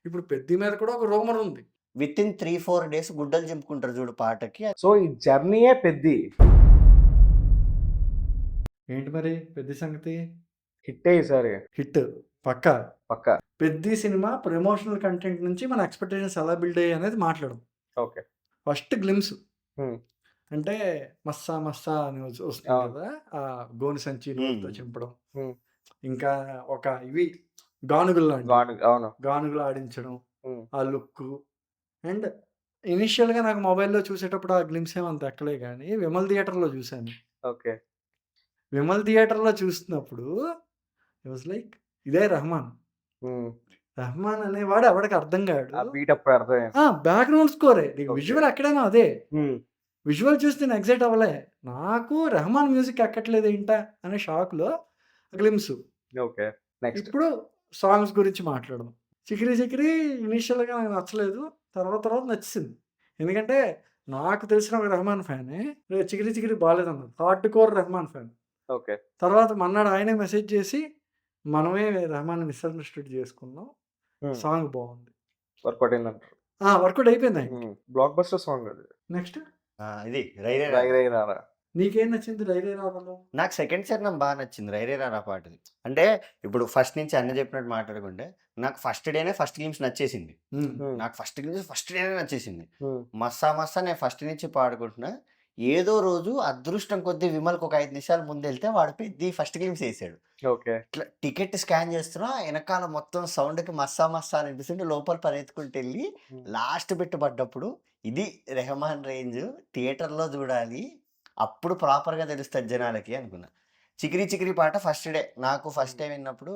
ఇప్పుడు 'పెద్ది' మీద కూడా ఒక రూమర్ ఉంది. వితిన్ 3-4 డేస్ గుడ్డలు చింపుకుంటారు చూడు పాటకి. సో ఈ జర్నీయే పెద్ది. ఏంటి మరి 'పెద్ది' సంగతి? హిట్టే ఈసారి. హిట్ పక్కా. పక్కా. 'పెద్ది' సినిమా ప్రమోషనల్ కంటెంట్ నుంచి మన ఎక్స్‌పెక్టేషన్స్ ఎలా బిల్డ్ అయ్యాయి అనేది మాట్లాడదాం. ఓకే. First glimpse. హ్మ్. అంటే మస్సా మస్సా అని వస్తుంది అవును. కదా! ఆ గోను సంచి నోటితో హ్మ్. చింపడం. హ్మ్. ఇంకా ఒక ఇవి గానుగులు లాంటివి. అవును. గానుగులు ఆడించడం. హ్మ్. ఆ లుక్కు. అండ్ ఇనీషియల్‌గా నాకు మొబైల్‌లో చూసేటప్పుడు ఆ గ్లిమ్స్ ఏమి అంత ఎక్కలే గానీ, విమల్ థియేటర్‌లో చూసాను. ఓకే. విమల్ థియేటర్‌లో చూస్తున్నప్పుడు ఐ వాస్ లైక్ ఇదే రెహమాన్. హ్మ్. రెహమాన్ అనేవాడు ఎవడికి అర్థం కాడు. ఆ బీట్ అప్పుడు అర్థమైంది. బ్యాక్‌గ్రౌండ్ స్కోరే. నీకు ఓకే. విజువల్ ఎక్కడైనా అదే. హ్మ్. విజువల్ చూసి నేను ఎక్సైట్ అవ్వలే. నాకు రెహమాన్ మ్యూజిక్ ఎక్కట్లేదు ఏంటా అనే షాక్‌లో గ్లిమ్స్. ఓకే. నెక్స్ట్. ఇప్పుడు సాంగ్స్ గురించి మాట్లాడదాం. 'చికిరి చికిరి' ఇనీషియల్‌గా నాకు నచ్చలేదు. తర్వాత తర్వాత నచ్చేసింది. ఎందుకంటే నాకు తెలిసిన ఒక రెహమాన్ ఫ్యానే 'చికిరి చికిరి' బాలేదన్నాడు. Hard core Rahman fan. Okay. తర్వాత మర్నాడు ఆయనే మెసేజ్ చేసి, మనమే రెహమాన్‌ని మిస్అండర్‌స్టూడ్ చేసుకున్నాం. హ్మ్. సాంగ్ బావుంది. వర్కౌట్ అయిందంటారు. వర్కౌట్ అయిపోయింది ఆయనకి. బ్లాక్ బస్టర్ సాంగ్ అది. నెక్స్ట్ ఇది 'రైరే రై రారా'. రై రారా. నీకేం నచ్చింది 'రై రై రారాలో'? నాకు సెకండ్ చరణం బా నచ్చింది 'రైరే రారా' పాటది. అంటే ఇప్పుడు ఫస్ట్ నుంచి అన్న చెప్పినట్టు మాట్లాడుకుంటే, నాకు ఫస్ట్ డేనే ఫస్ట్ గ్లిమ్స్ నచ్చేసింది. హ్మ్. హ్మ్. నాకు ఫస్ట్ గ్లిమ్స్ ఫస్ట్ డేనే నచ్చేసింది. హ్మ్. మస్సా మస్సా నేను ఫస్ట్ నుంచి పాడుకుంటున్నా. ఏదో రోజు అదృష్టం కొద్దీ విమల్‌కి ఒక 5 నిమిషాలు ముందెళ్తే వాడు 'పెద్ది' ఫస్ట్ గ్లిమ్స్ ఏసాడు. ఓకే. ఇట్లా టికెట్ స్కాన్ చేస్తున్నా ఎనకాల మొత్తం సౌండ్‌కి మస్సా మస్సా అని అనిపిస్తుంటే లోపల పరిగెత్తుకుంటెళ్ళి హ్మ్. లాస్ట్ బిట్ పడ్డప్పుడు ఇది రెహమాన్ రేంజ్ థియేటర్‌లో చూడాలి. అప్పుడు ప్రాపర్‌గా తెలుస్తది జనాలకి అనుకున్నా. 'చికిరి చికిరి' పాట ఫస్ట్ డే. నాకు ఫస్ట్ టైమ్ విన్నప్పుడు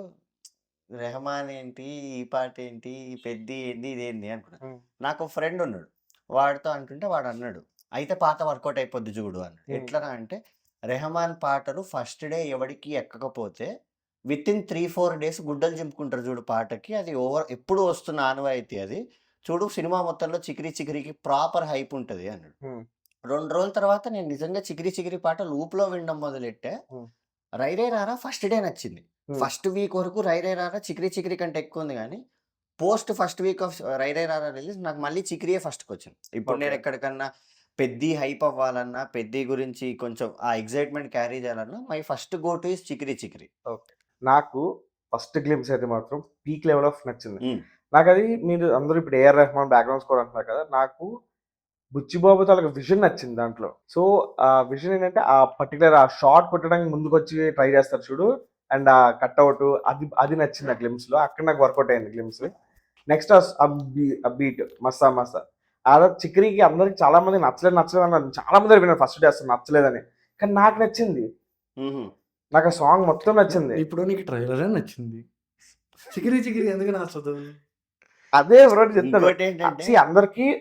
రెహమాన్ ఏంటి? ఈ పాటేంటి? ఈ 'పెద్ది' ఏంది? ఇదేంది? అనుకున్నా. హ్మ్. నాకో ఫ్రెండ్ ఉన్నాడు. వాడితో అంటుంటే వాడన్నాడు, "అయితే పాట వర్కౌట్ అయిపోద్ది చూడు" అన్నాడు. హ్మ్. ఎట్లరా అంటే రెహమాన్ పాటలు ఫస్ట్ డే ఎవడికి ఎక్కకపోతే వితిన్ 3-4 డేస్ గుడ్డలు చింపుకుంటారు చూడు పాటకి. అది ఎప్పుడూ వస్తున్న ఆనవాయితీ అది. చూడు సినిమా మొత్తంలో 'చికిరి చికిరికి' ప్రాపర్ హైప్ ఉంటది అన్నాడు. హ్మ్. 2 రోజుల తర్వాత నేను నిజంగా 'చికిరి చికిరి' పాట లూప్‌లో వినడం మొదలెట్టా. హ్మ్. 'రై రే రారా' ఫస్ట్ డే నచ్చింది. హ్మ్. ఫస్ట్ వీక్ వరకు 'రై రే రారా' 'చికిరి చికిరి' కంటే ఎక్కువుంది గానీ, పోస్ట్ ఫస్ట్ వీక్ ఆఫ్ 'రై రే రారా' రిలీజ్ నాకు మళ్ళీ 'చికిరియే' ఫస్ట్‌కొచ్చింది. ఇప్పుడు ఓకే. నేను ఎక్కడికన్నా 'పెద్ది' హైప్ అవ్వాలన్నా, 'పెద్ది' గురించి కొంచెం ఆ ఎక్సైట్‌మెంట్ క్యారీ చేయాలన్నా my first go to is 'Chikiri Chikiri'. Okay. నాకు ఫస్ట్ గ్లింప్స్ అయితే మాత్రం పీక్ లెవెల్ ఆఫ్ నచ్చింది. హ్మ్. నాకది మీరు అందరూ ఇప్పుడు 'ఏఆర్ రెహమాన్' బ్యాక్‌గ్రౌండ్ స్కోర్ అంటున్నారు కదా! నాకు 'బుచ్చిబాబు' తాలూకా విజన్ నచ్చింది దాంట్లో. సో, ఆ విజన్ ఏంటంటే ఆ పర్టిక్యులర్ ఆ షాట్ కొట్టడానికి ముందుకొచ్చి ట్రై చేస్తారు చూడు. అండ్ ఆ కటౌట్ అది అది నచ్చింది ఆ గ్లింప్స్‌లో. అక్కడ నాకు వర్కౌట్ అయింది గ్లింప్స్. నెక్స్ట్ ఆ బీట్ 'మస్సా మస్సా' అలా 'చికిరికి' అందరికి చాలా మందికి నచ్చలేదు అన్నారు. చాలా మంది విన్నారు ఫస్ట్ డే అసలు నచ్చలేదని. కానీ నాకు నచ్చింది. హుహు. నాకు ఆ సాంగ్ మొత్తం నచ్చింది. ఇప్పుడు నీకు ట్రైలరే నచ్చింది. 'చికిరి చికిరి' ఎందుకు నచ్చదు? అదే బ్రో చెప్తాను. ఇంకోటేంటంటే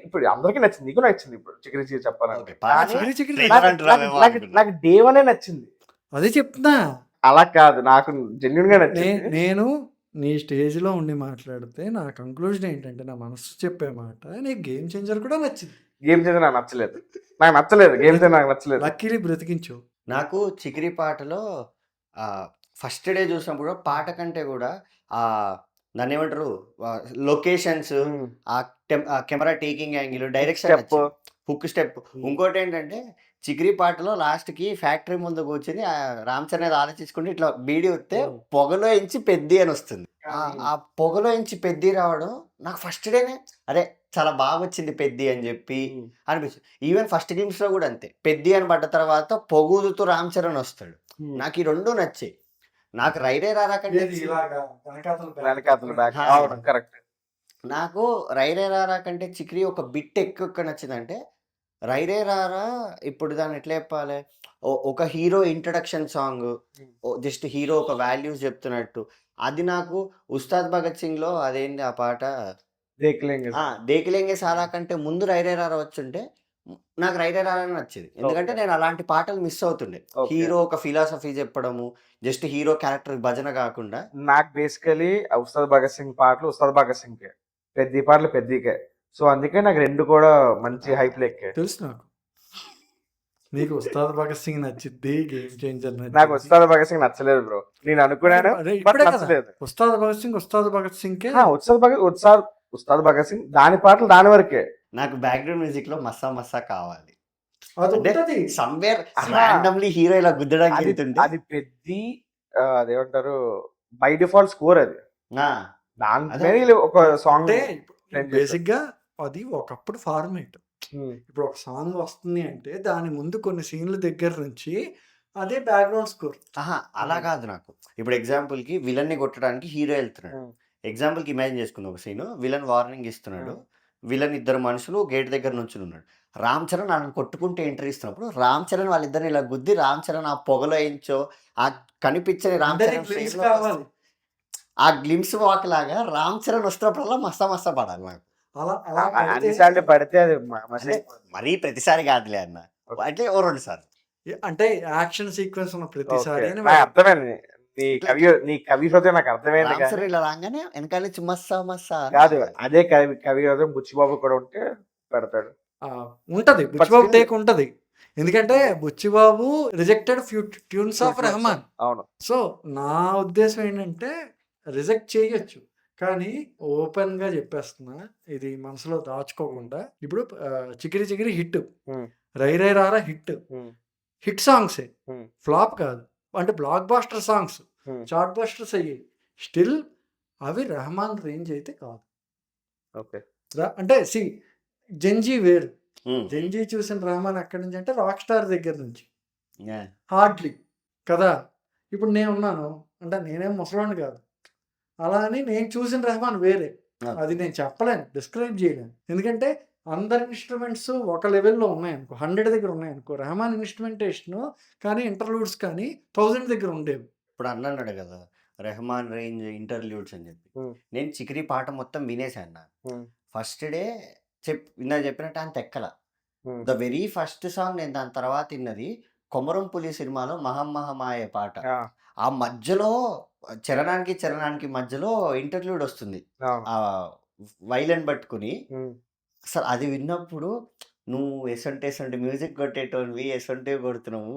ఇప్పుడు అందరికి నచ్చింది. నీకు నచ్చింది ఇప్పుడు 'చికిరి చికిరి' చెప్పాలంటే. ఓకే. కానీ 'చికిరి చికిరి' ట్రైలర్ నాకు నాకు అంటున్నావేమో నాకు అనుకున్నా. నాకు డే వనే నచ్చింది. అదే చెప్తున్నా. అలా కాదు. నాకు జెన్యూన్‌గా నచ్చింది. నేను నీ స్టేజ్‌లో ఉండి మాట్లాడితే నా కంక్లూజన్ ఏంటంటే, నా మనసు చెప్పే మాట నీకు 'గేమ్ చేంజర్' కూడా నచ్చింది. గేమ్ చేంజర్ నాకు నచ్చలేదు. నాకు నచ్చలేదు. గేమ్ చేంజర్ నాకు నచ్చలేదు. లక్కీలీ బ్రతికించావు. నాకు 'చికిరి' పాటలో ఫస్ట్ డే చూసినప్పుడు పాట కంటే గూడా దాన్నేమంటారు locations, hmm. Camera taking angle, direction step. నచ్చింది. Hook step. హ్మ్. ఇంకోటేంటంటే 'చికిరి' పాటలో లాస్ట్‌కి ఫ్యాక్టరీ ముందు కూర్చొని రామ్ చరణ్ ఏదో ఆలోచించుకుంటూ ఇట్లా బీడీ ఊదితే హ్మ్. పొగలో ఇంచి 'పెద్ది' అని వస్తుంది. హ్మ్. ఆ పొగలో ఇంచి 'పెద్ది' రావడం నాకు ఫస్ట్ డేనే అరే! చాలా బాగొచ్చింది 'పెద్ది' అని చెప్పి హ్మ్. అనిపించింది. ఈవెన్ ఫస్ట్ గ్లింప్స్‌లో గూడా అంతే. 'పెద్ది' అని పడ్డ తర్వాత పొగూదుతూ రామ్ చరణ్ వస్తాడు. హ్మ్. నాకు ఈ 2 నచ్చాయి. నాకు 'రై రే రారా' కంటే ఇలాగా వెనకాతల బ్యాక్. ఆ! అవును. కరెక్ట్. నాకు 'రై రే రారా' కంటే 'చికిరి' ఒక బిట్ ఎక్కువ నచ్చిందంటే 'రై రే రారా' ఇప్పుడు దాన్ని ఎట్లా చెప్పాలి? ఒక హీరో ఇంట్రడక్షన్ సాంగ్. హ్మ్. జస్ట్ హీరో ఒక వాల్యూస్ చెప్తున్నట్టు. అది నాకు 'ఉస్తాద్ భగత్ సింగ్‌లో' అదేంది ఆ పాట 'దేఖ్ లేంగే సార్.' 'దేఖ్ లేంగే సాలా' కంటే ముందు 'రై రే రారా' వచ్చుంటే నాకు 'రై రే రారానే' నచ్చేది. ఎందుకంటే ఓకే. నేను అలాంటి పాటలు మిస్ అవుతుండే. ఓకే. హీరో ఒక ఫిలాసఫీ చెప్పడము, జస్ట్ హీరో క్యారెక్టర్ భజన గాకుండా నాకు బేసికల్లీ 'ఉస్తాద్ భగత్ సింగ్' పాటలు 'ఉస్తాద్ భగత్ సింగ్‌కే.' 'పెద్ది' పాటలు 'పెద్దికే.' సో, అందుకే నాకు 2 కూడా మంచి హైప్‌లో ఎక్కాయి. తెలుసు నాకు. నీకు 'ఉస్తాద్ భగత్ సింగ్' నచ్చిద్ది, 'గేమ్ చేంజర్' నాకు నచ్చిద్ది. 'ఉస్తాద్ భగత్ సింగ్' నచ్చలేదు బ్రో. నేను అనుకున్నాను అదే బట్ ఇప్పుడే కదా! నచ్చలేదు. 'ఉస్తాద్ భగత్ సింగ్' 'ఉస్తాద్ భగత్ సింగ్‌కే' 'ఉస్తాద్ భగత్' ఉస్తాద్ భగత్ సింగ్ దాని పాటలు దాని వరకే. నాకు బ్యాక్గ్రౌండ్ మ్యూజిక్ లో మస్సా మస్సా కావాలి. అది అంటే ఉంటది. సమ్వేర్ ఆహా. రాండమ్లీ హీరో ఇలా గుద్దడానికి అది వెళ్తుంటే అది పెద్ది అదేమంటారు బై డిఫాల్ట్ స్కోర్ అది. ఆ, దాని అదే. మీద వీళ్ళు ఒక సాంగ్ అంటే Trend బేసిక్ గా అది ఒకప్పుడు ఫార్మేట్. ఇప్పుడు ఒక సాంగ్ వస్తుంది అంటే దాని ముందు కొన్ని సీన్ల దగ్గర నుంచి అదే బ్యాక్గ్రౌండ్ స్కోర్. ఆహా, అలా కాదు నాకు. ఇప్పుడు ఎగ్జాంపుల్ కి విలన్ ని కొట్టడానికి హీరో వెళ్తున్నాడు. ఎగ్జాంపుల్ కి ఇమాజిన్ చేసుకుందాం ఒక సీన్. విలన్ వార్నింగ్ ఇస్తున్నాడు. విలన్ ఇద్దరు మనుషులు గేట్ దగ్గర నుంచి ఉన్నాడు. రామ్ చరణ్ వాళ్ళని కొట్టుకుంటే ఎంట్రీ ఇస్తున్నప్పుడు రామ్ చరణ్ వాళ్ళిద్దరిని ఇలా గుద్ది రామ్ చరణ్ ఆ పొగలో ఎంచో ఆ కనిపించని రామ్ అందరికి చరణ్ glimpse frame లోకి కావాలి. వస్తే- ఆ గ్లిమ్స్ వాక్ లాగా రామ్ చరణ్ వస్తున్నప్పుడల్లా మస్తా మస్తా పడాలి నాకు. అలా అలా పడితే అన్నిసార్లు పడితే అది అంటే మరీ ప్రతిసారి కాదులే అన్న, అంటే ఓ 2 సార్లు. అంటే యాక్షన్ సీక్వెన్స్ ఉన్న ప్రతిసారి అని నాకు అర్థమైంది. నీ కవి హృదయం నాకు అర్థమైంది రామ్ కానీ చరణ్ ఇలా రాగానే వెనకాల నుంచి మస్సా మస్సా కాదు. అదే కవి హృదయం బుచ్చిబాబు కూడా ఉంటే పెడతాడు. ఉంటది. బుచ్చిబాబు still- టేక్ ఉంటది. ఎందుకంటే Buchibabu rejected few tunes of Rahman. అవును. సో నా ఉద్దేశం ఏంటంటే రిజెక్ట్ చేయొచ్చు, కానీ ఓపెన్ గా చెప్పేస్తున్నా, ఇది మనసులో దాచుకోకుండా. ఇప్పుడు చికిరి చికిరి హిట్, Hmm. రై రై రారా హిట్, Hmm. హిట్ సాంగ్సే, Hmm. ఫ్లాప్ కాదు. అంటే blockbuster songs, Hmm. Chart busters అయ్యాయి. స్టిల్ అవి రెహమాన్ రేంజ్ అయితే కాదు. ఓకే. అంటే జంజీ వేరు. ఉమ్, జంజీ చూసిన రెహమాన్ ఎక్కడి నుంచి అంటే రాక్ స్టార్ దగ్గర నుంచి. yeah. హార్డ్లీ కదా. ఇప్పుడు నేను ఉన్నాను అంటే నేనేం ముసలాన్ని కాదు. అలా అని నేను చూసిన రెహమాన్ వేరే. Yeah. అది నేను చెప్పలేను, డిస్క్రైబ్ చేయలేను. ఎందుకంటే అందరి ఇన్స్ట్రుమెంట్స్ ఒక లెవెల్లో ఉన్నాయనుకో, 100 దగ్గర ఉన్నాయనుకో. రెహమాన్ ఇన్స్ట్రుమెంటేషన్ కానీ ఇంటర్లూడ్స్ కానీ 1000 దగ్గర ఉండేవి. ఇప్పుడు అన్నాడు కదా రెహమాన్ రేంజ్ ఇంటర్ల్యూడ్స్ అని చెప్పి. Hmm. నేను చికిరి పాట మొత్తం వినేసాను. Hmm. ఫస్ట్ డే ఇందా చెప్పినట్టు అంత ఎక్కల. Hmm. The very first song నేను దాని తర్వాత విన్నది కొమరం పులి సినిమాలో మహమ్మహమాయే పాట. Yeah. ఆ మధ్యలో చరణానికి మధ్యలో ఇంటర్ల్యూడ్ వస్తుంది అవును. ఆ వైలన్ పట్టుకుని. Hmm. అసలు అది విన్నప్పుడు నువ్వు ఎసంటి మ్యూజిక్ కొట్టేటోనివి ఎసంటే కొడుతున్నావు,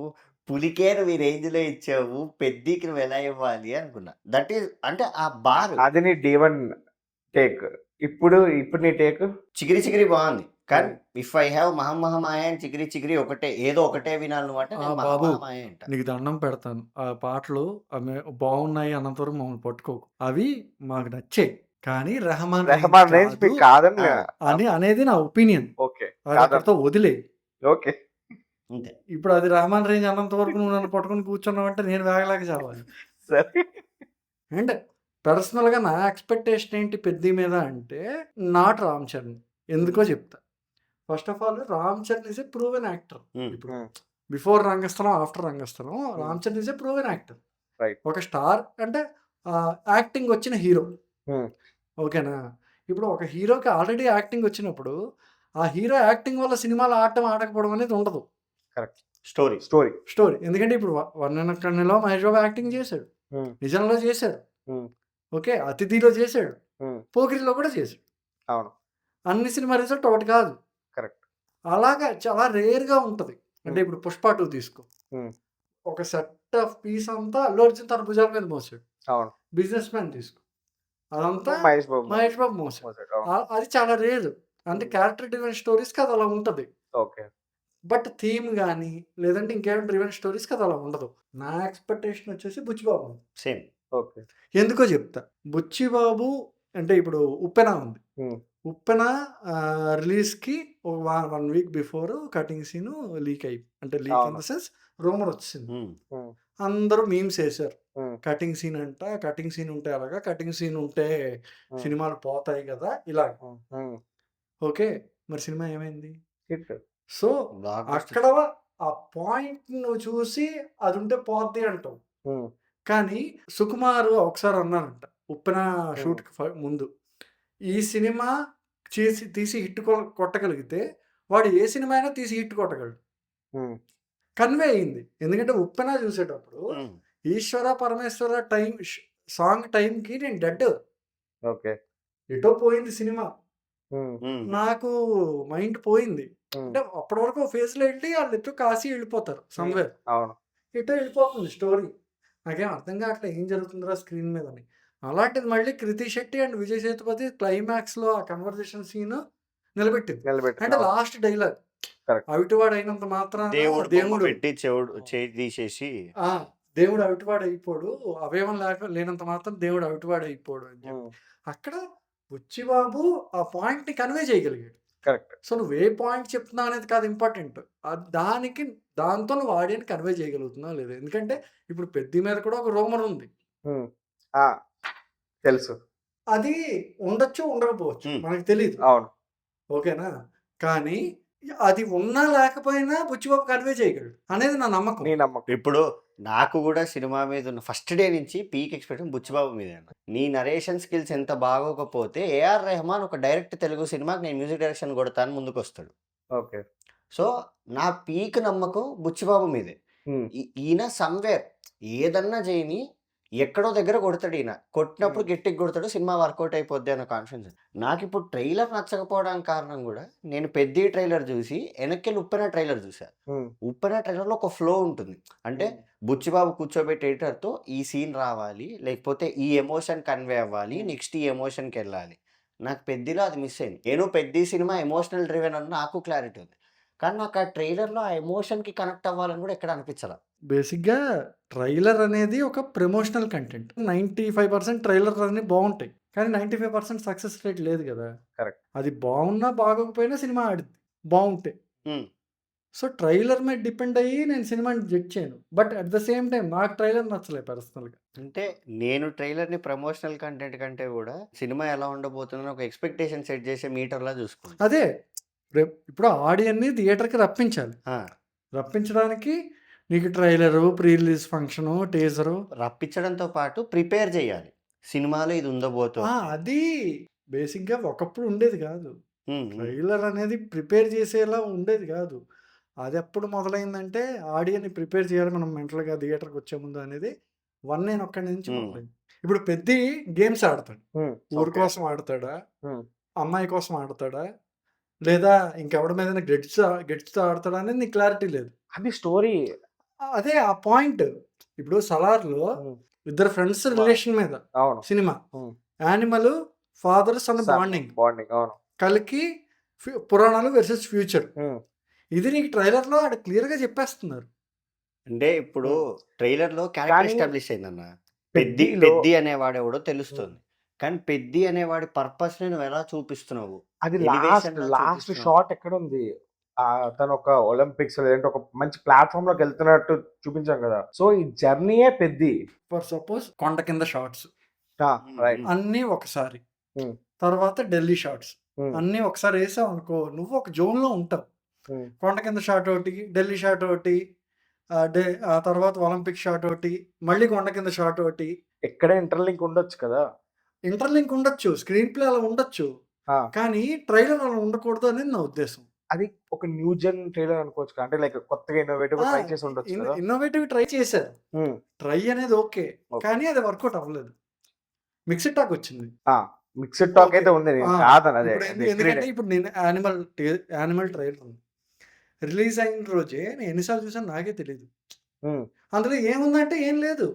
పులికే నువ్వు ఈ రేంజ్లో ఇచ్చావు, పెద్దకి నువ్వు ఎలా ఇవ్వాలి అనుకున్నా. దట్ ఈస్ అంటే ఆ బార్ అది నీ D1 టేక్. ఇప్పుడు నీ టేక్ చికిరి చికిరి బాగుంది. కానీ if I have మహమ్మహమాయ and Chikiri Chikiri ఒకటే ఏదో ఒకటే వినాలి నువ్వు అంటే నేను బాబు మహమ్మహమాయ అంట. నీకు దండం పెడతాను, ఆ పాటలు అవి బాగున్నాయి అన్నంతవరకు మమ్మల్ని పట్టుకోకు. అవి మాకు నచ్చాయి, కానీ రెహమాన్ రేంజ్ మీకు కాదని. అని అనేది నా ఒపీనియన్. ఓకే. అది అక్కడితో వదిలే. ఓకే. అంతే. ఇప్పుడు అది రెహమాన్ రేంజ్ అన్నంత వరకు నువ్వు నన్ను పట్టుకుని కూర్చున్నావంటే నేను వేగలేక చావాలి. సరే. అండ్ పర్సనల్గా నా ఎక్స్పెక్టేషన్ ఏంటి పెద్ద మీద అంటే నాట్ రామ్ చరణ్. ఎందుకో చెప్తా. First of all Ram Charan is a proven actor. ఇప్పుడు before Rangasthalam after Rangasthalam Ram Charan is a proven actor. Right. ఒక స్టార్ అంటే యాక్టింగ్ వచ్చిన హీరో. ఓకేనా. ఇప్పుడు ఒక హీరోకి ఆల్రెడీ యాక్టింగ్ వచ్చినప్పుడు ఆ హీరో యాక్టింగ్ వల్ల సినిమాలో ఆడటం ఆడకపోవడం అనేది ఉండదు. కరెక్ట్. Story story. ఎందుకంటే ఇప్పుడు వర్ణనకర్ణిలో మహేష్ బాబు యాక్టింగ్ చేశాడు, నిజంలో చేశాడు, ఓకే, అతిథిలో చేశాడు, పోకిరిలో కూడా చేశాడు. అవును. అన్ని సినిమా రిజల్ట్ ఒకటి కాదు. కరెక్ట్. అలాగా చాలా రేర్గా ఉంటుంది. అంటే ఇప్పుడు పుష్ప 2 తీసుకో, Hmm. ఒక సెట్ ఆఫ్ పీస్ అంతా అల్లు అర్జున్ తన భుజాల మీద మోసాడు. అవును. బిజినెస్ మ్యాన్ తీసుకో, అదంతా మహేష్ బాబు మోసాడు. బాబు. అది చాలా రేరు. అంటే క్యారెక్టర్ డ్రివెన్ స్టోరీస్కి అది అలా ఉంటుంది. ఓకే. బట్ థీమ్ కానీ లేదంటే ఇంకేమైనా డ్రివెన్ స్టోరీస్కి అది అలా ఉండదు. నా ఎక్స్పెక్టేషన్ వచ్చేసి బుచ్చిబాబు. సేమ్. ఓకే. ఎందుకో చెప్తా. బుచ్చిబాబు అంటే ఇప్పుడు ఉప్పెన ఉంది. ఉప్పెన రిలీజ్కి ఒక 1 week before cutting scene leak అంటే leak in the sense rumour వచ్చింది. అందరూ మీమ్స్ వేశారు. కటింగ్ సీన్ అంట, కటింగ్ సీన్ ఉంటే అలాగా, కటింగ్ సీన్ ఉంటే సినిమాలు పోతాయి కదా ఇలా. ఓకే, మరి సినిమా ఏమైంది? సో అక్కడ ఆ పాయింట్ నువ్వు చూసి అది ఉంటే పోద్ది అంటావు. కానీ సుకుమార్ ఒకసారి అన్నారంట ఉప్పెన షూట్కి ముందు, ఈ సినిమా తీసి హిట్ కొట్టగలిగితే వాడు ఏ సినిమా అయినా తీసి హిట్ కొట్టగలడు. కన్వే అయింది. ఎందుకంటే ఉప్పెన చూసేటప్పుడు ఈశ్వర పరమేశ్వర సాంగ్ టైంకి నేను డెడ్. ఓకే. ఎటో పోయింది సినిమా, నాకు మైండ్ పోయింది. అంటే అప్పటి వరకు ఫేజ్లో వెళ్ళి వాళ్ళు ఎటో కాశీ వెళ్ళిపోతారు సమ్వేర్, అవును. ఎటో వెళ్ళిపోతుంది స్టోరీ. నాకేం అర్థం కావట్లేదు ఏం జరుగుతుందిరా స్క్రీన్ మీద అని. అలాంటిది మళ్ళీ 'కృతి శెట్టి' అండ్ 'విజయ్ సేతుపతి' క్లైమాక్స్‌లో ఆ కన్వర్జేషన్ సీన్ నిలబెట్టింది. అంటే అవును. Last dialogue correct. అవిటివాడైనంత మాత్రాన దేవుడు బొమ్మ దేవుడు పెట్టి చేయి తీసేసి ఆ! దేవుడు అవిటివాడైపోడు. అవయవం లేనంత మాత్రం దేవుడు అవిటివాడైపోడు అని చెప్పి. హ్మ్. అక్కడ బుచ్చిబాబు ఆ పాయింట్‌ని కన్వే చేయగలిగాడు. కరెక్ట్. సో, నువ్వు ఏ పాయింట్ చెప్తున్నావు అనేది కాదు ఇంపార్టెంట్. దాంతో నువ్వు ఆడియన్‌కి కన్వే చేయగలుగుతున్నావా లేదా? ఎందుకంటే ఇప్పుడు 'పెద్ది' మీద కూడా ఒక రూమర్ ఉంది. హ్మ్. ఆ! తెలుసు. అది ఉండొచ్చు, ఉండకపోవచ్చు. హ్మ్. మనకు తెలీదు. అవును. ఓకేనా? కానీ అది ఉన్నా లేకపోయినా బుచ్చిబాబు కన్వే చేయగలడు అనేది నా నమ్మకం. నీ నమ్మకం. ఇప్పుడు నాకు కూడా సినిమా మీద ఉన్న ఫస్ట్ డే నుంచి పీక్ ఎక్స్‌పెక్టేషన్ బుచ్చిబాబు మీదే అన్న. నీ నరేషన్ స్కిల్స్ ఎంత బాగోకపోతే ఏఆర్ రెహమాన్ ఒక డైరెక్ట్ తెలుగు సినిమాకి నేను మ్యూజిక్ డైరెక్షన్ కొడతా అని ముందుకొస్తాడు. ఓకే. సో, నా పీక్ నమ్మకం బుచ్చిబాబు మీదే. హ్మ్. ఈయన సమ్‌వేర్ ఏదన్నా జేయని ఎక్కడో దగ్గర కొడతాడు ఈయన. కొట్టినప్పుడు హ్మ్. గట్టిగా కొడతాడు. సినిమా వర్కౌట్ అయిపోద్ది అన్న కాన్ఫిడెన్స్. నాకిప్పుడు ట్రైలర్ నచ్చకపోవడానికి కారణం గూడా నేను 'పెద్ది' ట్రైలర్ జూసి ఎనక్కెళ్ళి 'ఉప్పెన' ట్రైలర్ జూసా. హ్మ్. 'ఉప్పెన' ట్రైలర్‌లో ఒక ఫ్లో ఉంటుంది. అంటే హ్మ్. బుచ్చిబాబు కూర్చోబెట్టి ఎడిటర్‌తో ఈ సీన్ రావాలి. లేకపోతే ఈ ఎమోషన్ కన్వే అవ్వాలి. హ్మ్. నెక్స్ట్ ఈ ఎమోషన్‌కెళ్ళాలి. నాకు 'పెద్దిలో' అది మిస్ అయింది. నేను 'పెద్ది' సినిమా ఎమోషనల్ డ్రివెన్ అని నాకు క్లారిటీ ఉంది. కానీ నాకు ఆ ట్రైలర్‌లో ఆ ఎమోషన్‌కి కనెక్ట్ అవ్వాలని గూడా ఎక్కడ అనిపించల. బేసిక్‌గా ట్రైలర్ అనేది ఒక ప్రమోషనల్ కంటెంట్. 95% ట్రైలర్ అన్నీ బావుంటాయి. కానీ 95% సక్సెస్ రేట్ లేదు గదా! కరెక్ట్. అది బావున్నా, బాగోకపోయినా సినిమా ఆడిద్ది. బావుంటే. హ్మ్. సో, ట్రైలర్ మీద డిపెండ్ అయ్యి నేను సినిమాని జడ్జ్ చేయను. But at the same time నాకు ట్రైలర్ నచ్చలే పర్సనల్‌గా. అంటే నేను ట్రైలర్‌ని ప్రమోషనల్ కంటెంట్ కంటే గూడా సినిమా ఎలా ఉండబోతుందని ఒక ఎక్స్‌పెక్టేషన్ సెట్ చేసే మీటర్‌లా చూసుకుంటా. అదే ఇప్పుడు ఆడియన్‌ని థియేటర్‌కి రప్పించాలి. ఆ! రప్పించడానికి నీకు trailer, pre release function, teaser రప్పించడంతో పాటు ప్రిపేర్ చేయాలి. సినిమాలో ఇది ఉండబోతోంది. అది బేసిక్‌గా ఒకప్పుడు ఉండేది గాదు. హ్మ్. హ్మ్. ట్రైలర్ అనేది ప్రిపేర్ చేసేలా ఉండేది గాదు. అదెప్పుడు మొదలైందంటే ఆడియన్‌ని ప్రిపేర్ చేయాలి మనం మెంటల్‌గా థియేటర్‌కొచ్చే ముందు అనేది నేనొక్కడి నుంచి హ్మ్. మొదలైంది. ఇప్పుడు 'పెద్ది' గేమ్స్ ఆడతాడు. హ్మ్. ఊరు ఓకే. కోసం ఆడతాడా? హ్మ్. అమ్మాయి కోసం ఆడతాడా? లేదా ఇంకెవడి మీదైనా గెట్స్‌తో ఆడతాడా అనేది నీకు క్లారిటీ లేదు. అది స్టోరీ. అదే ఆ పాయింట్. ఇప్పుడు 'సలార్‌లో' హ్మ్. ఇద్దరు ఫ్రెండ్స్ వా రిలేషన్ మీద అవును. సినిమా. హ్మ్. 'Animal' father, son son bonding. Bonding. అవును. 'కల్కి' పురాణాలు వెర్సస్ ఫ్యూచర్. హ్మ్. ఇది నీకు ట్రైలర్‌లో ఆడ క్లియర్‌గా చెప్పేస్తున్నారు. అంటే ఇప్పుడు హ్మ్. ట్రైలర్‌లో క్యారెక్టర్ కానీ ఎస్టాబ్లిష్ అయిందన్న. పెద్దిలో పెద్ది అనేవాడెవడో హ్మ్. తెలుస్తుంది. కానీ పెద్ది అనేవాడి పర్పస్‌ని నువ్వెలా చూపిస్తున్నావు? అది ఎలివేషన్‌లా లాస్ట్ చూపిస్తున్నావు. షాట్ ఎక్కడుంది? తనొక ఒలింపిక్స్ లేదంటే ఒక మంచి ప్లాట్‌ఫార్మ్‌లోకెళ్తున్నట్టు చూపించాం గదా! సో, ఈ జర్నీయే పెద్ది. ఫర్ సపోజ్ కొండ కింద షాట్స్ ఆ! హ్మ్. రైట్. హ్మ్. అన్నీ ఒకసారి. హ్మ్. తర్వాత ఢిల్లీ షాట్స్ హ్మ్. అన్నీ ఒకసారి ఏసావనుకో నువ్వు ఒక జోన్‌లో ఉంటావు. హ్మ్. కొండ కింద షాట్ ఒకటి, ఢిల్లీ షాట్ ఒకటి, ఆ తర్వాత ఒలింపిక్ షాట్ ఒకటి, మళ్ళీ కొండ కింద షాట్ ఒకటి. ఎక్కడ ఇంటర్‌లింక్ ఉండొచ్చు కదా! ఇంటర్లింక్ ఉండొచ్చు. స్క్రీన్ ప్లే అలా ఉండొచ్చు. ఆ! కానీ ట్రైలర్ అలా ఉండకూడదు అనేది నా ఉద్దేశం. అది ఒక న్యూ జెన్ ట్రైలర్ అనుకోవచ్చు కదా! అంటే లైక్ కొత్తగా ఇన్నోవేటివ్‌గా ఆ! ట్రై చేసి ఉండొచ్చు కదా! ఇన్నోవేటివ్ ట్రై చేశారు. హ్మ్. ట్రై అనేది ఓకే. ఓకే. కానీ అది వర్కౌట్ అవ్వలేదు. మిక్స్డ్ టాక్ వచ్చింది. ఆ! Mixed talk okay. అయితే ఉంది. ఆ! నేను కాదనను అదే. ఇప్పుడు అది అగ్రీడే. ఎందుకంటే ఇప్పుడు నేను యానిమల్ ట్రైలర్ ఉంది. రిలీజ్ అయిన రోజే నేను ఎన్ని సార్లు చూసానో నాకే తెలీదు. హ్మ్. అందులో ఏముందంటే ఏం లేదు.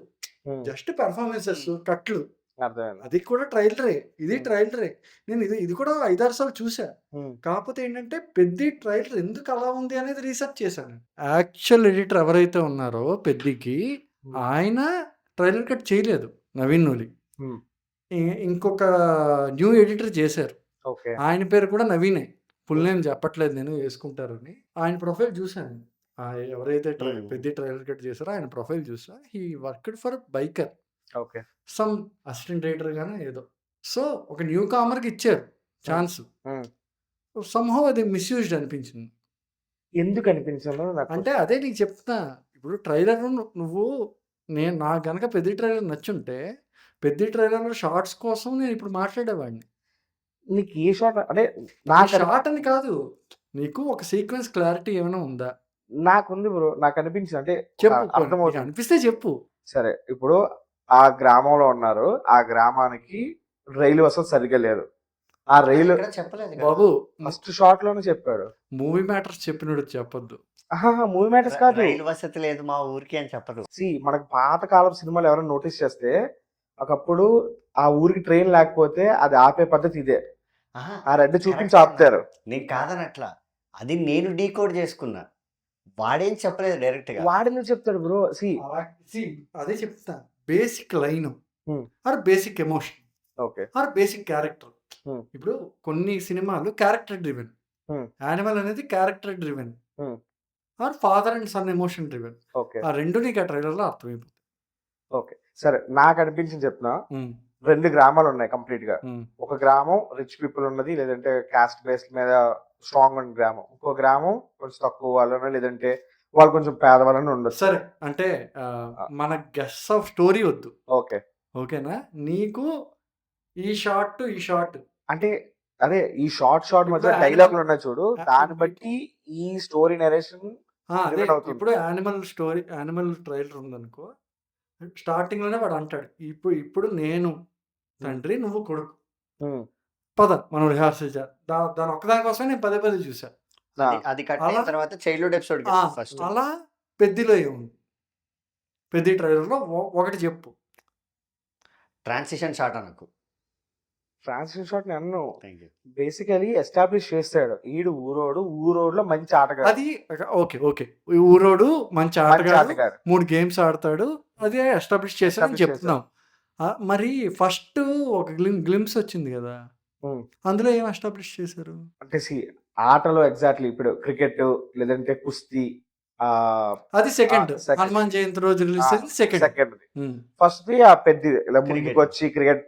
హ్మ్. జస్ట్ పెర్ఫార్మన్సెస్, హ్మ్. కట్లు. అర్థమైంది. అది కూడా ట్రైలరే. ఇది హ్మ్. ట్రైలరే. నేను ఇది కూడా 5, 6 సార్లు చూసా. హ్మ్. కాకపోతే ఏంటంటే 'పెద్ది' ట్రైలర్ ఎందుకు అలా ఉంది అనేది రీసెర్చ్ చేశాను. యాక్చువల్ ఎడిటర్ ఎవరైతే ఉన్నారో 'పెద్ది'కి హ్మ్. ఆయన ట్రైలర్ కట్ చేయలేదు 'నవీన్ నూలి'. హ్మ్. ఇంకొక న్యూ ఎడిటర్ చేశారు. ఓకే. ఆయన పేరు కూడా నవీనే. ఫుల్ హ్మ్. నేమ్ చెప్పట్లేదు నేను యేసుకుంటారని. ఆయన ప్రొఫైల్ చూసాను. ఎవరైతే హ్మ్. 'పెద్ది' ట్రైలర్ కట్ చేసారో ఆయన ప్రొఫైల్ చూసా. He worked for biker. Okay. Some assistant editor గానో ఏదో. సో, ఒక న్యూ కామర్‌కి ఇచ్చారు హ్మ్. ఛాన్స్. హ్మ్. సమ్‌హౌ అది మిస్‌యూజ్డ్ అనిపించింది. ఎందుకు అనిపించిందో నాకు అంటే అదే నీకు చెప్తున్నా. ఇప్పుడు ట్రైలర్ నువ్వు నాకు గనక 'పెద్ది' ట్రైలర్ నచ్చుంటే 'పెద్ది' ట్రైలర్‌లో షార్ట్స్ కోసం నేను ఇప్పుడు మాట్లాడేవాడిని. నీకు ఏ షాట్ అంటే ఈ నాకు షార్ట్ అని కాదు. నీకు ఒక సీక్వెన్స్ క్లారిటీ ఏమైనా ఉందా? నాకుంది బ్రో. నాకనిపించింది. అంటే ఒక చెప్పు పోనీ. నీకు అర్థమవుతుంది. అనిపిస్తే చెప్పు. సరే. ఇప్పుడు ఆ గ్రామంలో ఉన్నారు. ఆ గ్రామానికి రైలు అసలు సరిగ్గా లేదు. ఆ రైలు అదెక్కడ చెప్పలేదు కదా! బాబు ఫస్ట్ షాట్‌లోనే చెప్పాడు. మూవీ మ్యాటర్స్ చెప్పినోడికి చెప్పొద్దు. అహాహా! మూవీ మ్యాటర్స్ కాదు. రైలు వసతి లేదు మా ఊరికి అని చెప్పరు. మనకు పాత కాలపు సినిమాలు ఎవరైనా నోటీస్ చేస్తే, ఒకప్పుడు ఆ ఊరికి ట్రైన్ లేకపోతే అది ఆపే పద్ధతి ఇదే. ఆహా, ఆ రెడ్ చూపించి కరెక్టే అన్న. ఆపుతారు. నేను కాదనట్లా. అది నేను డీకోడ్ చేసుకున్నా. వాడేం చెప్పలేదు డైరెక్ట్ గా. వాడెందుకు చెప్తాడు బ్రో? అలా అదే చెప్తా. Basic line Hmm. Or basic emotion okay. Or basic character. Hmm. ఇప్పుడు కొన్ని సినిమాలు క్యారెక్టర్ డ్రివెన్. Hmm. యానిమల్ అనేది character driven Hmm. Or father and son emotion driven. Okay. ఆ రెండు నీకు ఆ ట్రైలర్లో అర్థమైపోతుంది. ఓకే. సరే, నాకు అనిపించింది చెప్తున్నా. ఉమ్, 2 గ్రామాలు ఉన్నాయి కంప్లీట్ గా. ఉమ్. ఒక గ్రామం రిచ్ పీపుల్ ఉన్నది, లేదంటే కాస్ట్ బేస్ మీద స్ట్రాంగ్ ఉన్న గ్రామం. ఇంకో గ్రామం కొంచెం తక్కువ వాళ్ళనో, లేదంటే వాళ్ళు కొంచెం పేదవాళ్ళని ఉండొచ్చు. సరే అంటే మన గెస్ ఆఫ్ స్టోరీ వద్దు, ఓకే. ఓకేనా? నీకు ఈ షార్ట్ అంటే అదే ఈ షార్ట్ ఇప్పుడు మధ్య యానిమల్ డైలాగులు ఉన్నాయి చూడు, ఆ, దాన్ని బట్టి ఈ స్టోరీ నరేషన్ అదే డిపెండ్ అవుతుంది. ఇప్పుడు యానిమల్ ట్రైలర్ ఉందనుకో, స్టార్టింగ్ లోనే వాడు అంటాడు, ఇప్పుడు నేను తండ్రి, నువ్వు కొడుకు, ఉమ్. పద మనం రిహార్సల్ దాని ఒక్కదాని కోసమే నేను పదే చూసా. అది కట్ అయిన అలా తర్వాత చైల్డ్హుడ్ ఎపిసోడ్ ఫస్ట్. అలా పెద్దిలో ఏముంది? పెద్ద ట్రైలర్లో ఒకటి చెప్పు. ట్రాన్సిషన్ షాట్ అనకు. ఫ్రాన్సిస్ షాట్ నన్ను థ్యాంక్ యూ. బేసికలీ ఎస్టాబ్లిష్ చేస్తాడు. ఊరోడ్లో మంచి ఆటగాడు. అది ఓకే ఈ ఊరోడు మంచి మంచి ఆటగాడు, ఆటగాడు 3 గేమ్స్ ఆడతాడు, అది ఎస్టాబ్లిష్ చేశాడని Establish చెప్తున్నాం. మరి ఫస్ట్ ఒక గ్లిమ్స్ వచ్చింది కదా, ఉమ్. అందులో ఏం ఎస్టాబ్లిష్ చేశారు? అంటే ఆటలో ఎగ్జాక్ట్లీ ఇప్పుడు క్రికెట్ లేదంటే కుస్తీ, అది సెకండ్. second. హనుమాన్ జయంతి రోజు రిలీజ్ అయింది సెకండ్. సెకండ్. ఫస్ట్ ఆ పెద్ద ఇలా ముందుకు వచ్చి క్రికెట్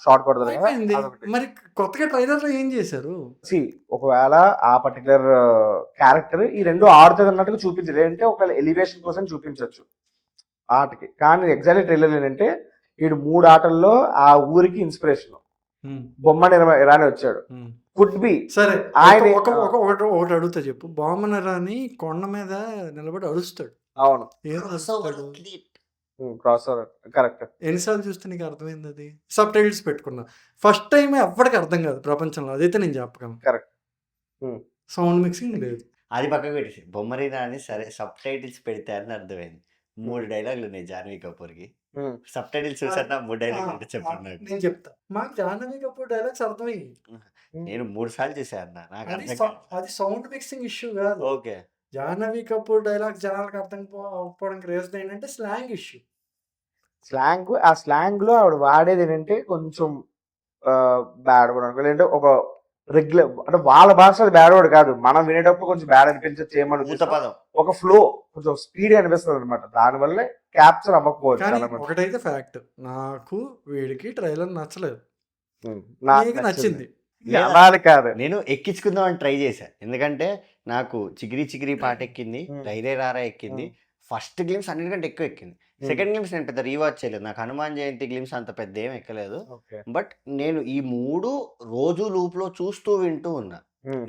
షాట్ కొడతారు కదా, అయిపోయింది. అదొకటి. మరి కొత్తగా ట్రైలర్ లో ఏం చేశారు? ఒకవేళ ఆ పర్టికులర్ క్యారెక్టర్ ఈ రెండు ఆడుతుంది అన్నట్టుగా చూపించలేదు అంటే ఒకవేళ ఎలివేషన్ కోసం చూపించవచ్చు ఆటకి. కానీ ఎగ్జాక్ట్లీ ట్రైలర్ ఏంటంటే వీడు 3 ఆటల్లో ఆ ఊరికి ఇన్స్పిరేషన్ బొమ్మని ఇరానీ వచ్చాడు. కుడ్ బి సరే, ఆయన ఒకటి అడుగుతా చెప్పు. బామ్మన రాని కొండ మీద నిలబడి అడుస్తాడు. అవును, ఏం అరుస్తాడు? Cross correct. ఎన్నిసార్లు చూస్తే నీకు అర్థమైంది? అది సబ్ టైటిల్స్ పెట్టుకున్నా. ఫస్ట్ టైం ఎవ్వడికి అర్థం కాదు ప్రపంచంలో, అదైతే నేను చెప్పగలను. కరెక్ట్. సౌండ్ మిక్సింగ్ లేదు. అది పక్కకు పెట్టేసి బొమ్మరీనా అని సరే సబ్ టైటిల్స్ పెడితే అని అర్థమైంది. 3 డైలాగులు ఉన్నాయి జాన్వీ కపూర్కి. సబ్ టైటిల్స్ చూసారా? 3 డైలాగులు అంటే చెప్పండి నాకు. నేను చెప్తా. మాకు జాహ్నవి కపూర్ డైలాగ్స్ అర్థమయ్యి. నేను 3 సార్లు చూసాను అన్న, నాకు అది సౌండ్ మిక్సింగ్ ఇష్యూ కాదు. ఓకే. జాహ్నవి కపూర్ డైలాగ్స్ జనాలకు అర్థం అవ్వడానికి రీజన్ ఏంటంటే స్లాంగ్ ఇష్యూ. ఆ స్లాంగ్ లో ఆవిడ వాడేది ఏంటంటే కొంచెం బ్యాడ్ వర్డ్ అనుకో, లేదంటే ఒక రెగ్యులర్ అంటే వాళ్ళ భాష అది బ్యాడ్ వర్డ్ కాదు, మనం వినేటప్పుడు కొంచెం బ్యాడ్ అనిపించచ్చు ఏమని, పదం ఒక ఫ్లో కొంచెం స్పీడ్ అనిపిస్తుంది అనమాట. దానివల్ల క్యాప్చర్ అవ్వకపోవచ్చు. కానీ చాలా మంది. ఒకటైతే ఫ్యాక్ట్, నాకు వీడికి ట్రైలర్ నచ్చలేదు, నాకు నీకు నచ్చింది. అనాలి కాదు, నేను ఎక్కించుకుందాం అని ట్రై చేశాను. ఎందుకంటే నాకు చిగిరి చిగిరి పాట ఎక్కింది, రైరే రారా ఎక్కింది, ఫస్ట్ గ్లిమ్స్ అన్నిటికంటే ఎక్కువ ఎక్కింది. సెకండ్ గ్లిమ్స్ నేను పెద్ద రీవాచ్ చేయలేదు, నాకు హనుమాన్ జయంతి గ్లిమ్స్ అంత పెద్ద ఏం ఎక్కలేదు. బట్ నేను ఈ 3 రోజు లూప్ లో చూస్తూ వింటూ ఉన్నా.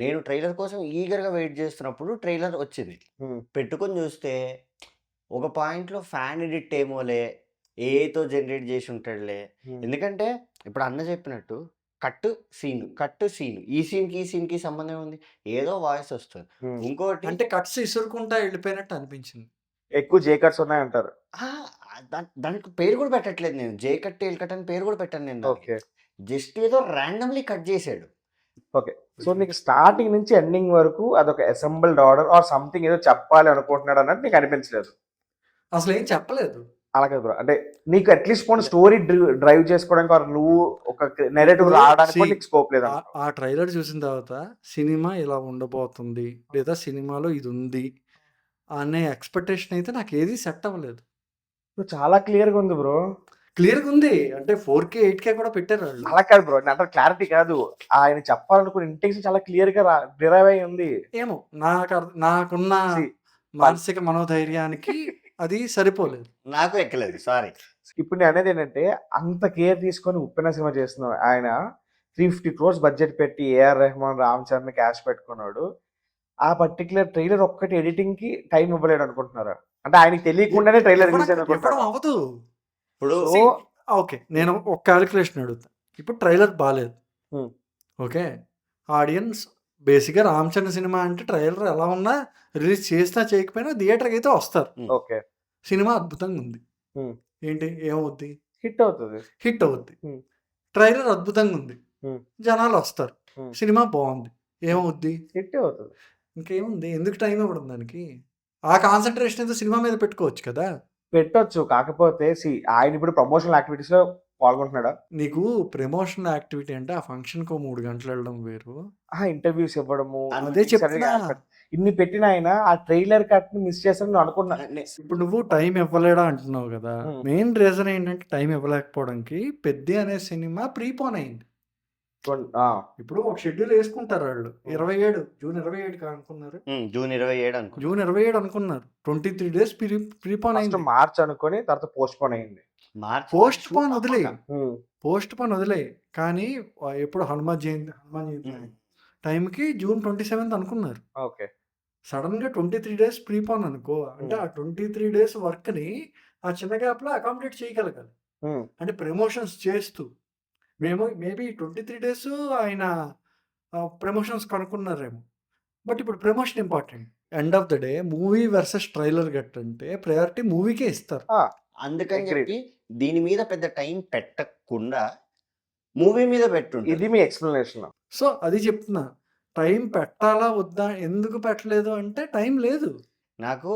నేను ట్రైలర్ కోసం ఈగర్ గా వెయిట్ చేస్తున్నప్పుడు ట్రైలర్ వచ్చింది, పెట్టుకొని చూస్తే ఒక పాయింట్ లో ఫ్యాన్ ఎడిట్ ఏమోలే, ఏతో జనరేట్ చేసి ఉంటాడులే. ఎందుకంటే ఇప్పుడు అన్న చెప్పినట్టు కట్ సీన్, ఈ సీన్ కి సంబంధం ఉంది, ఏదో వాయిస్ వస్తుంది. ఇంకోటి అంటే కట్స్ ఇసురుకుంటా వెళ్ళిపోయినట్టు అనిపించింది. ఎక్కువ జే కట్స్ ఉన్నాయంటారు. దానికి పేరు కూడా పెట్టట్లేదు నేను, జే కట్ టేల్ కట్ అని పేరు కూడా పెట్టాను నేను. ఓకే, జస్ట్ ఏదో ర్యాండమ్లీ కట్ చేసాడు. ఓకే. సో నీకు స్టార్టింగ్ నుంచి ఎండింగ్ వరకు అదొక అసెంబుల్డ్ ఆర్డర్ ఆర్ సంథింగ్ ఏదో చెప్పాలి అనుకుంటున్నాడు అన్నట్టు నీకు అనిపించలేదు? అసలు ఏం చెప్పలేదు. అలాగే బ్రో, అంటే నీకు అట్లీస్ట్ పోనీ స్టోరీ డ్రైవ్ చేసుకోవడానికి ఆర్ నువ్వు ఒక నెరేటివ్ రావడానికి నీకు స్కోప్ లేదు. ఆ ట్రైలర్ చూసిన తర్వాత సినిమా ఇలా ఉండబోతుంది లేదా సినిమాలో ఇది ఉంది అనే ఎక్స్పెక్టేషన్ అయితే నాకు ఏది సెట్ అవ్వలేదు. చాలా క్లియర్ గా ఉంది బ్రో. క్లియర్ గా ఉంది అంటే 4K 8K కూడా పెట్టారు వాళ్ళు. అలా కాదు బ్రో, అంటే క్లారిటీ కాదు, ఆయన చెప్పాలనుకున్న ఇంటెన్షన్ చాలా క్లియర్ గా డిరైవ్ అయి ఉంది. ఏమో నాకున్న మానసిక మనోధైర్యానికి అది సరిపోలేదు, నాకు ఎక్కలేదు. సారీ. ఇప్పుడు నేను అనేది ఏంటంటే అంత కేర్ తీసుకొని ఉప్పెన సినిమా చేస్తున్నాడు ఆయన. 350 crores బడ్జెట్ పెట్టి ఏఆర్ రెహమాన్, రామ్ చరణ్ క్యాష్ పెట్టుకున్నాడు. ఆ పర్టికులర్ ట్రైలర్ ఒక్కటి ఎడిటింగ్ కి టైం ఇవ్వలేడు అనుకుంటున్నారా? అంటే ఆయనకి తెలియకుండానే ట్రైలర్ రిలీజ్ ఇవ్వడం అవ్వదు. ఇప్పుడు ఓకే, నేను ఒక క్యాలిక్యులేషన్ అడుగుతా. ఇప్పుడు ట్రైలర్ బాగాలేదు, ఓకే, ఆడియన్స్ బేసిక్గా రామ్ చరణ్ సినిమా అంటే ట్రైలర్ ఎలా ఉన్నా రిలీజ్ చేసినా చేయకపోయినా థియేటర్కి అయితే వస్తారు. ఓకే, సినిమా అద్భుతంగా ఉంది, ఏంటి ఏమవుద్ది? హిట్ అవుతుంది. ట్రైలర్ అద్భుతంగా ఉంది. హ్మ్. జనాలు వస్తారు. హ్మ్. సినిమా బాగుంది. ఏమవుద్ది? హిట్టే అవుతుంది. ఇంకేముంది? ఎందుకు టైం ఇవ్వడం దానికి? ఆ కాన్సంట్రేషన్ ఏదో సినిమా మీద పెట్టుకోవచ్చు కదా! పెట్టొచ్చు. కాకపోతే ఆయన ఇప్పుడు ప్రమోషనల్ యాక్టివిటీస్‌లో పాల్గొంటున్నాడా? నీకు ప్రమోషన్ యాక్టివిటీ అంటే ఆ ఫంక్షన్‌కో 3 గంటలు వెళ్ళడం వేరు. ఇంటర్వ్యూస్ ఇవ్వడము. అదే చెప్తున్నా. ఇన్ని పెట్టిన ఆయన ఆ ట్రైలర్ కట్‌ని మిస్ చేశారని నేను అనుకున్నా. ఇప్పుడు నువ్వు టైం ఇవ్వలేడా అంటున్నావు కదా! హ్మ్. మెయిన్ రీజన్ ఏంటంటే టైం ఇవ్వలేకపోవడానికి 'పెద్ది' అనే సినిమా ప్రీపోన్ అయింది. ఆ! ఇప్పుడు ఒక షెడ్యూల్ యేసుకుంటారు ఆళ్ళు. 27 జూన్ 27కి అనుకున్నారు. జూన్ 27 అనుకుంటా. జూన్ 27 అనుకున్నారు. 23 డేస్ ప్రీపోన్ ఫస్ట్ అయింది. మార్చ్ అనుకోని తర్వాత పోస్ట్‌పోన్ అయింది. మార్చ్ పోస్ట్‌పోన్ వదిలేయి. హ్మ్. పోస్ట్‌పోన్ వదిలేయి. కానీ ఎప్పుడు హనుమాన్ జయంతి టైంకి జూన్ 27 అనుకున్నారు. ఓకే. సడెన్‌గా 23 డేస్ ప్రీపోన్ అనుకో. అంటే ఆ 23 డేస్ వర్క్‌ని ఆ చిన్న గ్యాప్‌లో అకామిడేట్ చేయగలగాలి. హ్మ్. అంటే ప్రమోషన్స్ చేస్తూ. మేబీ 23 డేస్ ఆయన ప్రమోషన్స్ కనుక్కున్నారేమో. బట్ ఇప్పుడు promotion important. End of the day movie versus trailer గట్టంటే ప్రయారిటీ మూవీకే ఇస్తారు. ఆ! అందుకని Agreed. చెప్పి దీని మీద పెద్ద టైం పెట్టకుండా మూవీ మీద పెట్టుంటారు. ఇది మీ ఎక్స్‌ప్లనేషన్. సో, అది చెప్తున్నా. టైం పెట్టాలా? వద్దా? ఎందుకు పెట్టలేదు అంటే టైం లేదు. నాకు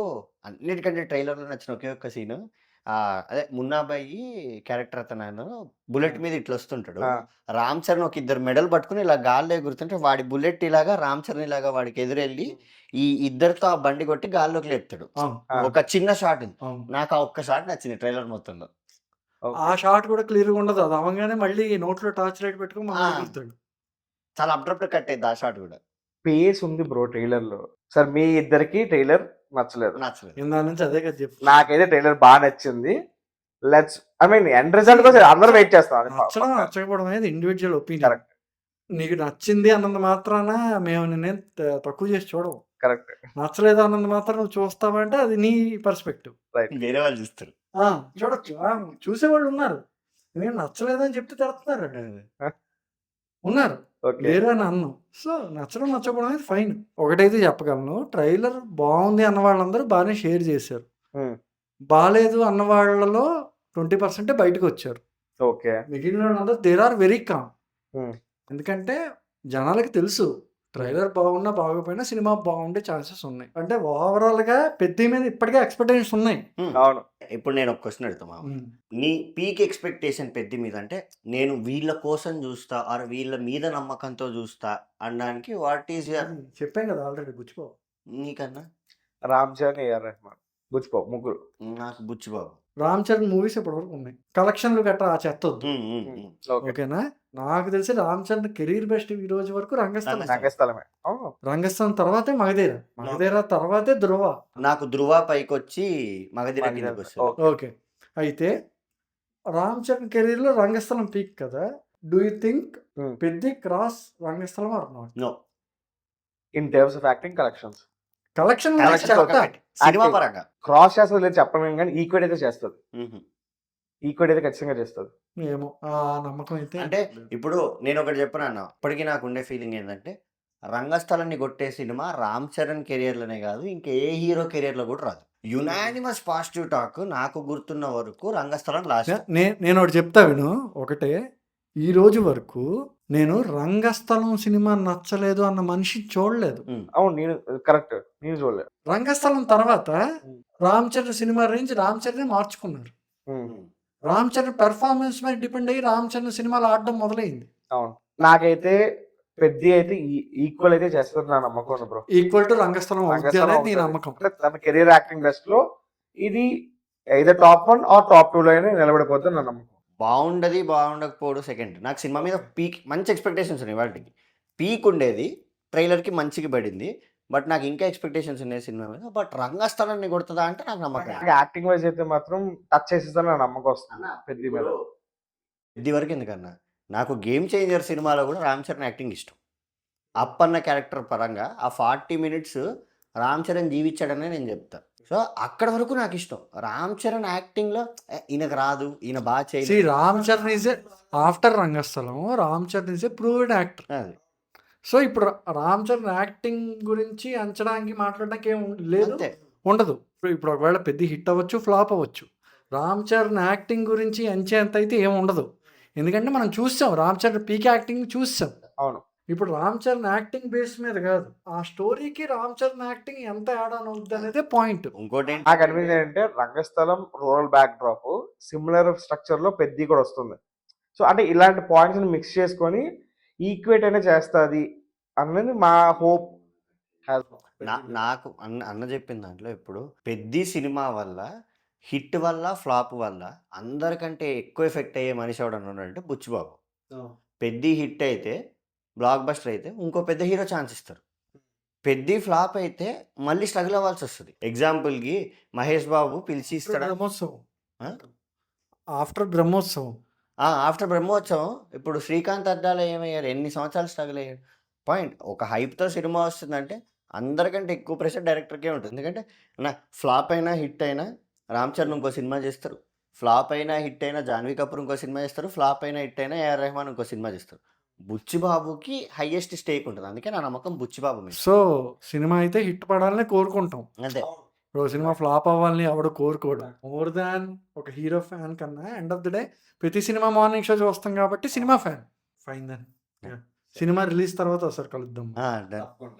అన్నిటికంటే ట్రైలర్‌లో నచ్చిన ఒకే ఒక్క సీను అదే మున్నాబాయి క్యారెక్టర్ అతను బుల్లెట్ మీద ఇట్లా వస్తుంటాడు. ఆ! రామ్ చరణ్ ఒక ఇద్దరు మెడలు పట్టుకొని ఇలా గాల్లో ఎగురుతుంటే వాడి బుల్లెట్ ఇలాగా రామ్ చరణ్ ఇలాగా వాడికి ఎదురెళ్ళి ఈ ఇద్దరితో ఆ బండి కొట్టి గాల్లోకి లేపుతాడు. అవును. ఆ! ఒక చిన్న షాట్ ఉంది. అవును. నాకు ఆ ఒక్క షాట్ నచ్చింది ట్రైలర్ మొత్తంలో. ఆ షాట్ కూడా క్లియర్‌గా ఉండదు. అది అవ్వంగానే మళ్ళీ నోట్లో టార్చ్ లైట్ పెట్టుకొని మళ్ళీ ఆ! ఎగురుతాడు. చాలా అబ్రప్ట్ కట్ అయింది ఆ షాట్ కూడా. పేస్ ఉంది బ్రో ట్రైలర్‌లో. సరే మీ ఇద్దరికి ట్రైలర్ నచ్చలేదు. నచ్చలేదు. ఇందాక నుంచి అదే కదా చెప్తున్నా. నాకైతే ట్రైలర్ బాగా నచ్చింది. ఎండ్ రిజల్ట్ కోసం అందరూ వెయిట్ చేస్తాం. అది నచ్చడం, పక్కా. నచ్చకపోవడం అనేది ఇండివిడ్యువల్ ఒపీనియన్. కరెక్ట్. నీకు నచ్చింది అన్నంత మాత్రాన మేము నిన్నేం తక్కువ చేసి చూడము. కరెక్ట్. నచ్చలేదు అన్నంత మాత్రం నువ్వు చూస్తావంటే అది నీ పర్స్పెక్టివ్. రైట్. వేరే వాళ్ళు చూస్తారు. చూడొచ్చు. చూసేవాళ్ళు ఉన్నారు. నేను నచ్చలేదని చెప్తే తిడుతున్నారు. ఉన్నారు. ఓకే. వేరే అని అన్నం. సో, నచ్చడం, నచ్చకపోవడం అనేది ఫైన్. ఒకటైతే చెప్పగలను. ట్రైలర్ బావుంది అన్న వాళ్ళందరూ బానే షేర్ చేశారు. హ్మ్. బాలేదు అన్న వాళ్ళలో 20% బయటకొచ్చారు. ఓకే. మిగిలిన వాళ్ళందరూ దే ఆర్ వెరీ కామ్. హ్మ్. ఎందుకంటే జనాలకి తెలుసు. ట్రైలర్ బాగున్నా, బాగోకపోయినా సినిమా బాగుండే ఛాన్సెస్ ఉన్నాయి. అంటే ఓవరాల్‌గా 'పెద్ది' మీద ఇప్పటికే ఎక్స్‌పెక్టేషన్స్ ఉన్నాయి. అవును. ఇప్పుడు నేను ఒక క్వెషన్ అడుగుతా మామ. హ్మ్. నీ పీక్ ఎక్స్‌పెక్టేషన్ 'పెద్ది' మీద అంటే నేను వీళ్ళ కోసం చూస్తా ఆర్ వీళ్ళ మీద నమ్మకంతో చూస్తా అనడానికి వాట్ ఈస్ యువర్ చెప్పాం కదా ఆల్రెడీ బుచ్చిబాబు. నీకన్నా? రామ్ చరణ్, ఏఆర్ రెహమాన్. బుచ్చిబాబు ముగ్గురు. నాకు బుచ్చిబాబు. రామ్ చరణ్ మూవీస్ ఇప్పటివరకు ఉన్నాయి. కలెక్షన్‌లు గట్రా ఆ చెత్తొద్దు. ఓకే. ఓకేనా? నాకు తెలిసి రామ్ చరణ్ కెరీర్ బెస్ట్ ఈ రోజు వరకు రంగస్థలం. రంగస్థలమే. అవును. రంగస్థలం తర్వాతే మగధీర. మగధీర తర్వాతే ధృవ. నాకు 'ధృవ' పైకొచ్చి 'మగధీర' కిందకొస్తది. ఓకే. ఓకే. అయితే రామ్ చరణ్ కెరీర్‌లో రంగస్థలం పీక్ కదా! డూ యూ థింక్ హ్మ్. 'Peddi' cross Rangasthalam or not? No. In terms of acting collections. Collection collection చెత్త. పక్కన పెట్టి సినిమా Acting. పరంగా. క్రాస్ చేస్తదో లేదో చెప్పలేను గానీ ఈక్వల్ అయితే చేస్తది. హుహు. ఈక్వల్ అయితే ఖచ్చితంగా చేస్తది. ఏమో ఆ నమ్మకం అయితే అంటే ఇప్పుడు నేనొకటి చెప్పనన్నా. ఇప్పటికి నాకుండే ఫీలింగ్ ఏందంటే రంగస్థలాన్ని కొట్టే సినిమా 'రామ్ చరణ్' కెరియర్‌లోనే కాదు ఇంకా ఏ హీరో కెరియర్‌లో కూడా రాదు. యునానిమస్ పాజిటివ్ టాక్ నాకు గుర్తున్న వరకు రంగస్థలం లాస్ట్. నేనొకటి చెప్తా విను. ఒకటే ఈ రోజు వరకు నేను రంగస్థలం సినిమా నచ్చలేదు అన్న మనిషిని చూడలేదు. అవును. నేను కరెక్ట్. నేను చూడలేదు. రంగస్థలం తర్వాత రామ్ చరణ్ సినిమా రేంజ్ రామ్ చరణే మార్చుకున్నారు. రామ్ చరణ్ పెర్ఫార్మెన్స్ మీద డిపెండ్ అయ్యి రామ్ చరణ్ సినిమాలు ఆడడం మొదలైంది. అవును. నాకైతే పెద్ది అయితే ఈక్వల్ అయితే చేస్తది నా నమ్మకం ఉంది బ్రో. ఈక్వల్ టు రంగస్థలం అవుద్ది రంగస్థలం అనేది నీ అవుతది. నమ్మకం. అంటే తన కెరీర్ యాక్టింగ్ బెస్ట్ లో ఇది ఐదర్ టాప్ 1 ఆర్ టాప్ 2 లో అయినా నిలబడిపోతుంది నా నమ్మకం. బాగుండది బాగుండకపోవడం సెకండ్. నాకు సినిమా మీద పీక్ మంచి ఎక్స్‌పెక్టేషన్స్ ఉన్నాయి వాటికి. పీక్ ఉండేది. ట్రైలర్‌కి మంచిగా పడింది. బట్ నాకు ఇంకా ఎక్స్‌పెక్టేషన్స్ ఉన్నాయి సినిమా మీద. బట్ రంగస్థలాన్ని కొడతదా అంటే నాకు నమ్మకం లేదు. యాక్టింగ్ వైజ్ అయితే మాత్రం టచ్ చేసేదని నా నమ్మకం వస్తుంది పెద్ది మీద. ఇది వరకు ఎందుకన్నా నాకు 'గేమ్ చేంజర్' సినిమాలో కూడా రామ్ చరణ్ యాక్టింగ్ ఇష్టం. అప్పన్న క్యారెక్టర్ పరంగా ఆ 40 మినిట్స్ రామ్ చరణ్ జీవించాడనే నేను చెప్తా. సో అక్కడ వరకు నాకు ఇష్టం. రామ్ చరణ్ యాక్టింగ్‌లో ఈయనకు రాదు. ఈయన బాగా See, చేయలేదు. Ram Charan is after Rangasthalam Ram Charan is A proved actor. అది. సో ఇప్పుడు రామ్ చరణ్ యాక్టింగ్ గురించి అంచడానికి మాట్లాడడానికి ఏం లేదు, అంతే. ఉండదు. ఇప్పుడు ఒకవేళ పెద్ద హిట్ అవ్వచ్చు, ఫ్లాప్ అవ్వచ్చు. రామ్ చరణ్ యాక్టింగ్ గురించి అంచేంత అయితే ఏం ఉండదు. ఎందుకంటే మనం చూసాం రామ్ చరణ్ పీక్ యాక్టింగ్ చూసాం. అవును. ఇప్పుడు రామ్ చరణ్ యాక్టింగ్ బేస్ మీద కాదు, ఆ స్టోరీకి రామ్ చరణ్ యాక్టింగ్ ఎంత యాడ్ ఆన్ అవుద్ది అనేది పాయింట్. ఇంకోటి నాకు అనిపించింది ఏంటంటే Rangasthalam rural backdrop similar structure లో పెద్ద కూడా వస్తుంది. సో అంటే ఇలాంటి పాయింట్స్ ని మిక్స్ చేసుకొని ఈక్వేట్ అయినా చేస్తుంది అన్నది మా హోప్. నాకు అన్న చెప్పిన దాంట్లో ఇప్పుడు పెద్ద సినిమా వల్ల హిట్ వల్ల ఫ్లాప్ వల్ల అందరికంటే ఎక్కువ ఎఫెక్ట్ అయ్యే మనిషి ఎవడన్నా ఉన్నాడంటే బుచ్చిబాబు. పెద్ద హిట్ అయితే బ్లాక్ బస్టర్ అయితే ఇంకో పెద్ద హీరో ఛాన్స్ ఇస్తారు. పెద్ద ఫ్లాప్ అయితే మళ్ళీ స్ట్రగుల్ అవ్వాల్సి వస్తుంది. ఎగ్జాంపుల్కి మహేష్ బాబు పిలిచి ఇస్తాడు బ్రహ్మోత్సవం, ఆఫ్టర్ బ్రహ్మోత్సవం, ఆఫ్టర్ బ్రహ్మోత్సవం. ఇప్పుడు శ్రీకాంత్ అద్దాల ఏమయ్యారు, ఎన్ని సంవత్సరాలు స్ట్రగుల్ అయ్యాడు. పాయింట్ ఒక హైప్తో సినిమా వస్తుందంటే అందరికంటే ఎక్కువ ప్రెషర్ డైరెక్టర్కే ఉంటుంది. ఎందుకంటే నా ఫ్లాప్ అయినా హిట్ అయినా రామ్ చరణ్ ఇంకో సినిమా చేస్తారు, ఫ్లాప్ అయినా హిట్ అయినా జాన్వీ కపూర్ ఇంకో సినిమా చేస్తారు, ఫ్లాప్ అయినా హిట్ అయినా ఏఆర్ రెహమాన్ ఇంకో సినిమా చేస్తారు. బుచ్చిబాబుకి హైయెస్ట్ స్టేక్ ఉంటుంది. అందుకే నా నమ్మకం బుచ్చిబాబు మీద. సో సినిమా అయితే హిట్ పడాలని కోరుకుంటాం. అంతే. ఇప్పుడు సినిమా ఫ్లాప్ అవ్వాలని ఎవడు కోరుకోడు. మోర్ దాన్ ఒక హీరో ఫ్యాన్ కన్నా ఎండ్ ఆఫ్ ది డే ప్రతి సినిమా మార్నింగ్ షో చూస్తాం కాబట్టి cinema fan. Fine then cinema release తర్వాత ఒకసారి కలుద్దాం. done.